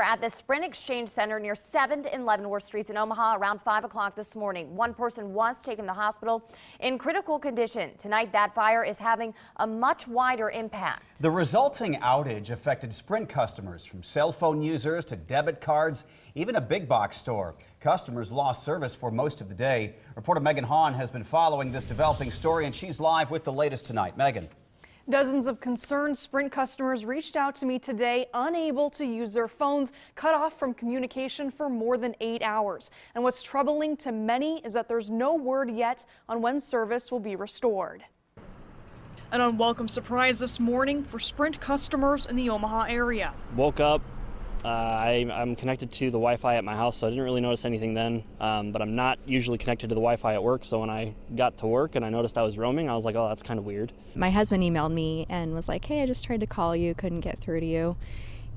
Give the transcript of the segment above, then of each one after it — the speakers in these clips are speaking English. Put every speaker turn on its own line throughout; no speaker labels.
at the Sprint Exchange Center near 7th and Leavenworth Streets in Omaha around 5 o'clock this morning. One person was taken to the hospital in critical condition. Tonight, that fire is having a much wider impact.
The resulting outage affected Sprint customers, from cell phone users to debit cards, even a big box store. Customers lost service for most of the day. Reporter Megan Hahn has been following this developing story, and she's live with the latest tonight. Megan.
Dozens of concerned Sprint customers reached out to me today, unable to use their phones, cut off from communication for more than 8 hours. And what's troubling to many is that there's no word yet on when service will be restored. An unwelcome surprise this morning for Sprint customers in the Omaha area.
Woke up. I'm connected to the Wi-Fi at my house, so I didn't really notice anything then, but I'm not usually connected to the Wi-Fi at work, so when I got to work and I noticed I was roaming, I was like, oh, that's kind of weird.
My husband emailed me and was like, hey, I just tried to call you, couldn't get through to you.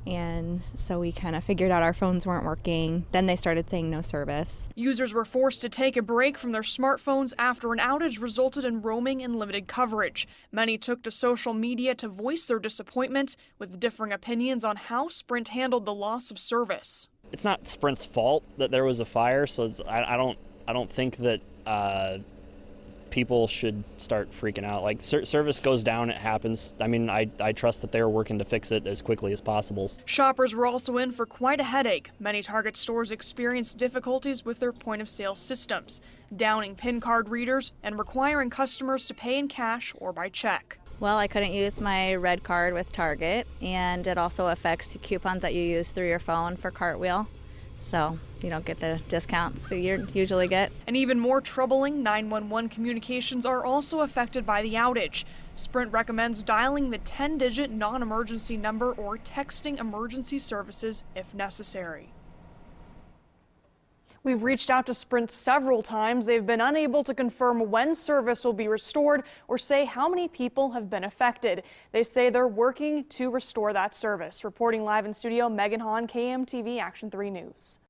And so we kind of figured out our phones weren't working. Then they started saying no service.
Users were forced to take a break from their smartphones after an outage resulted in roaming and limited coverage. Many took to social media to voice their disappointment, with differing opinions on how Sprint handled the loss of service.
It's not Sprint's fault that there was a fire, so I don't think that people should start freaking out. Like, service goes down, it happens. I mean, I trust that they're working to fix it as quickly as possible.
Shoppers were also in for quite a headache. Many Target stores experienced difficulties with their point-of-sale systems, downing PIN card readers and requiring customers to pay in cash or by check.
Well, I couldn't use my red card with Target, and it also affects coupons that you use through your phone for Cartwheel. So you don't get the discounts you usually get.
And even more troubling, 911 communications are also affected by the outage. Sprint recommends dialing the 10-digit non-emergency number or texting emergency services if necessary. We've reached out to Sprint several times. They've been unable to confirm when service will be restored or say how many people have been affected. They say they're working to restore that service. Reporting live in studio, Megan Hahn, KMTV Action 3 News.